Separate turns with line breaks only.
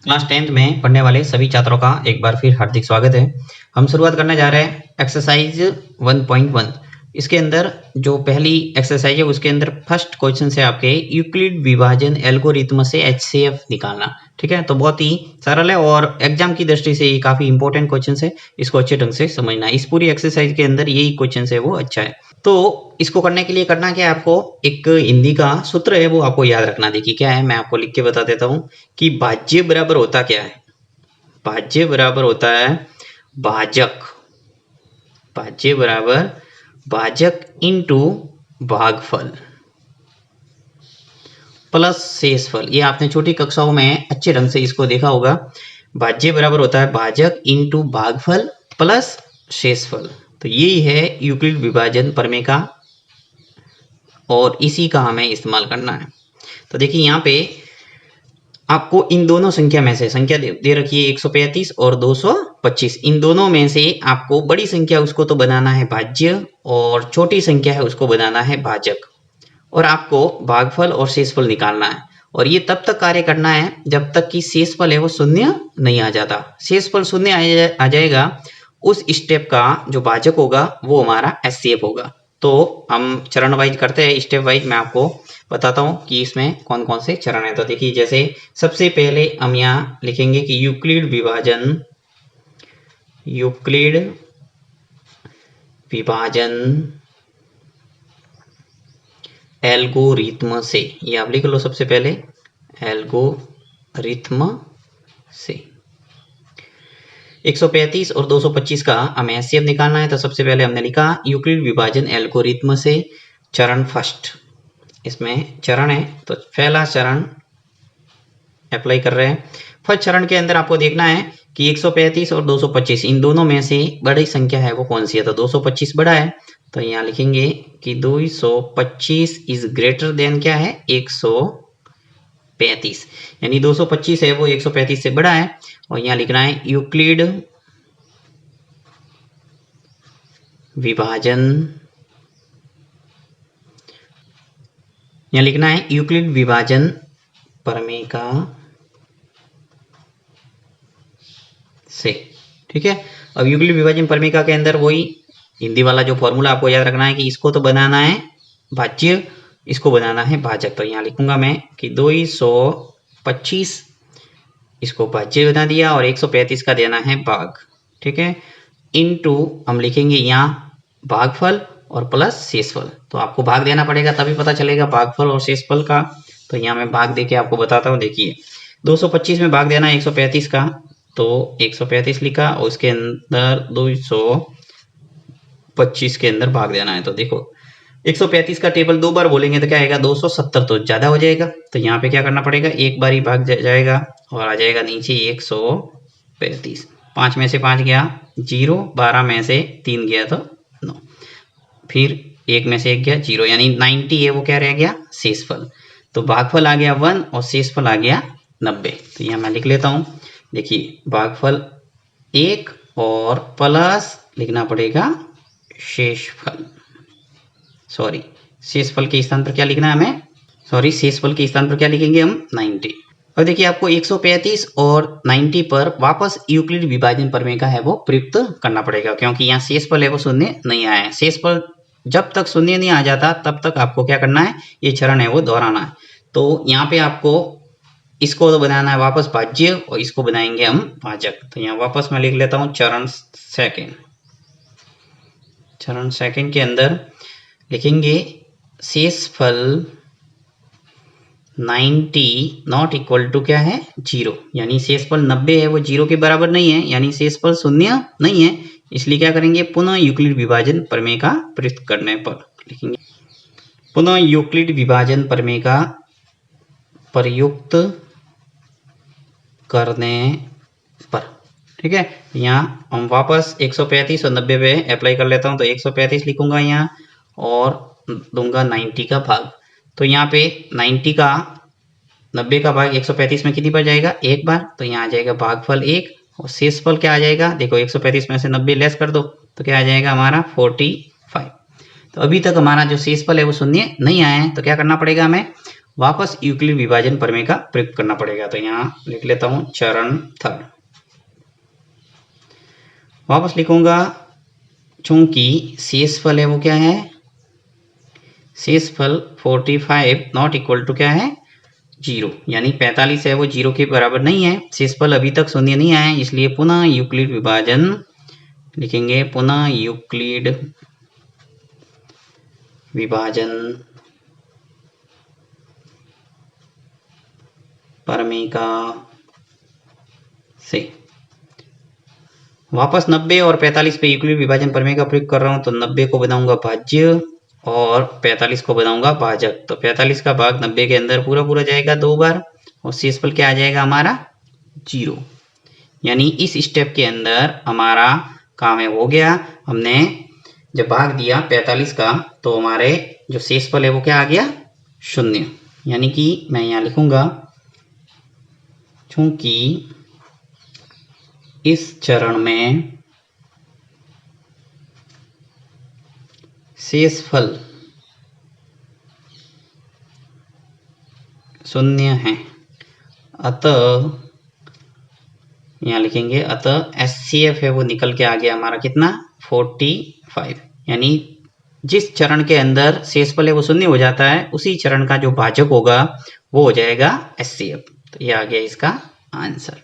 Class 10th में पढ़ने वाले सभी छात्रों का एक बार फिर हार्दिक स्वागत है। हम शुरुआत करने जा रहे हैं एक्सरसाइज 1.1। इसके अंदर जो पहली एक्सरसाइज है उसके अंदर फर्स्ट क्वेश्चन से आपके यूक्लिड विभाजन एल्गोरिथम से एचसीएफ निकालना। ठीक है, तो बहुत ही सरल है और एग्जाम की दृष्टि से ये काफी इंपॉर्टेंट क्वेश्चन है, इसको अच्छे ढंग से समझना। इस पूरी एक्सरसाइज के अंदर यही क्वेश्चन है वो अच्छा है। तो इसको करने के लिए करना क्या है, आपको एक हिंदी का सूत्र है वो आपको याद रखना। देखिए क्या है, मैं आपको लिख के बता देता हूँ कि भाज्य बराबर होता क्या है। भाज्य बराबर होता है भाजक। भाज्य बराबर भाजक इंटू भागफल प्लस शेषफल। ये आपने छोटी कक्षाओं में अच्छे ढंग से इसको देखा होगा। भाज्य बराबर होता है भाजक इंटू भागफल प्लस शेषफल। तो यही है यूक्लिड विभाजन प्रमेय का और इसी का हमें इस्तेमाल करना है। तो देखिए यहाँ पे आपको इन दोनों संख्या में से संख्या दे रखी है 135 और 225। इन दोनों में से आपको बड़ी संख्या उसको तो बनाना है भाज्य और छोटी संख्या है उसको बनाना है भाजक, और आपको भागफल और शेषफल निकालना है। और ये तब तक कार्य करना है जब तक कि शेषफल है वो शून्य नहीं आ जाता। शेषफल शून्य आ जाएगा, उस स्टेप का जो भाजक होगा वो हमारा एचसीएफ होगा। तो हम चरण वाइज करते हैं, स्टेप वाइज मैं आपको बताता हूँ कि इसमें कौन कौन से चरण है। तो देखिए जैसे सबसे पहले हम यहाँ लिखेंगे कि यूक्लिड विभाजन एल्गोरिथम से, ये आप लिख लो सबसे पहले एल्गोरिथम से। 135 और 225 का हमें एचसीएफ निकालना है। तो सबसे पहले हमने लिखा यूक्लिड विभाजन एल्गोरिथम से चरण फर्स्ट। इसमें चरण है तो पहला चरण अप्लाई कर रहे हैं। फर्स्ट चरण के अंदर आपको देखना है कि 135 और 225 इन दोनों में से बड़ी संख्या है वो कौन सी है। तो 225 बड़ा है, तो यहाँ लिखेंगे कि 225 इज ग्रेटर देन क्या है 135, यानी 225 है वो 135 से बड़ा है। और यहाँ लिखना है यूक्लिड विभाजन, यहाँ लिखना है यूक्लिड विभाजन प्रमेय का से। ठीक है, अब यूक्लिड विभाजन प्रमेय के अंदर वही हिंदी वाला जो फॉर्मूला आपको याद रखना है कि इसको तो बनाना है भाज्य, इसको बनाना है भाजक। तो यहाँ लिखूंगा मैं कि 225 इसको भाज्य बना दिया और 135 का देना है भाग। ठीक है, इनटू हम लिखेंगे यहाँ भागफल और प्लस शेषफल। तो आपको भाग देना पड़ेगा तभी पता चलेगा भागफल और शेषफल का। तो यहाँ मैं भाग देके आपको बताता हूँ। देखिए 225 में भाग देना है 135 का, तो 135 लिखा और उसके अंदर 225 के अंदर भाग देना है। तो देखो 135 का टेबल दो बार बोलेंगे तो क्या आएगा 270, तो ज्यादा हो जाएगा। तो यहाँ पे क्या करना पड़ेगा, एक बार ही भाग जाएगा और आ जाएगा नीचे 135। 5 में से 5 गया 0, 12 में से 3 गया तो 9, फिर 1 में से 1 गया 0, यानी 90 है वो क्या रह गया शेषफल। तो भागफल आ गया 1 और शेषफल आ गया 90। तो यहाँ मैं लिख लेता हूँ। देखिए भागफल 1 और प्लस लिखना पड़ेगा शेषफल, सॉरी शेषफल के स्थान पर क्या लिखना है हमें, सॉरी शेषफल के स्थान पर क्या लिखेंगे हम 90। और देखिए आपको 135 और 90 पर वापस यूक्लिड विभाजन प्रमेय का है वो प्रयुक्त करना पड़ेगा, क्योंकि यहाँ शेषफल है वो शून्य नहीं आया है। शेषफल जब तक शून्य नहीं आ जाता तब तक आपको क्या करना है, ये चरण है वो दोहराना है। तो यहाँ पे आपको इसको तो बनाना है वापस भाज्य और इसको बनाएंगे हम भाजक। तो यहाँ वापस मैं लिख लेता हूँ चरण सेकंड। चरण सेकंड के अंदर लिखेंगे शेषफल 90 नॉट इक्वल टू क्या है 0, यानी शेषफल 90 है वो 0 के बराबर नहीं है, यानी शेषफल शून्य नहीं है। इसलिए क्या करेंगे, पुनः यूक्लिड विभाजन प्रमेय का प्रयुक्त करने पर लिखेंगे, पुनः यूक्लिड विभाजन प्रमेय का प्रयुक्त करने पर। ठीक है, यहाँ हम वापस 135 और 90 पे अप्लाई कर लेता हूँ। तो 135 लिखूंगा यहाँ और दूंगा 90 का भाग। तो यहाँ पे 90 का 90 का भाग 135 में कितनी बार जाएगा, एक बार। तो यहाँ आ जाएगा भागफल 1 और शेषफल क्या आ जाएगा, देखो 135 में से 90 लेस कर दो तो क्या आ जाएगा हमारा 45। तो अभी तक हमारा जो शेषफल है वो शून्य नहीं आया है, तो क्या करना पड़ेगा हमें, वापस यूक्लिड विभाजन प्रमेय का प्रयोग करना पड़ेगा। तो यहाँ लिख लेता हूं चरण थर्ड। वापस लिखूंगा, चूंकि शेषफल है वो क्या है, शेषफल 45 नॉट इक्वल टू क्या है 0, यानी 45 है वो 0 के बराबर नहीं है। शेषफल अभी तक शून्य नहीं आया, इसलिए पुनः यूक्लिड विभाजन लिखेंगे, पुनः यूक्लिड विभाजन प्रमेय से वापस 90 और 45 पे यूक्लिड विभाजन प्रमेय का प्रयोग कर रहा हूं। तो 90 को बनाऊंगा भाज्य और 45 को बनाऊंगा भाजक। तो 45 का भाग 90 के अंदर पूरा पूरा जाएगा 2 बार और शेषफल क्या आ जाएगा हमारा 0। यानी इस स्टेप के अंदर हमारा काम है हो गया। हमने जब भाग दिया 45 का तो हमारे जो शेषफल है वो क्या आ गया 0। यानी कि मैं यहाँ लिखूंगा, चूंकि इस चरण में शेषफल 0 है, अतः यहाँ लिखेंगे, अतः HCF है वो निकल के आ गया हमारा कितना 45। यानी जिस चरण के अंदर शेषफल है वो 0 हो जाता है, उसी चरण का जो भाजक होगा वो हो जाएगा HCF। तो ये आ गया इसका आंसर।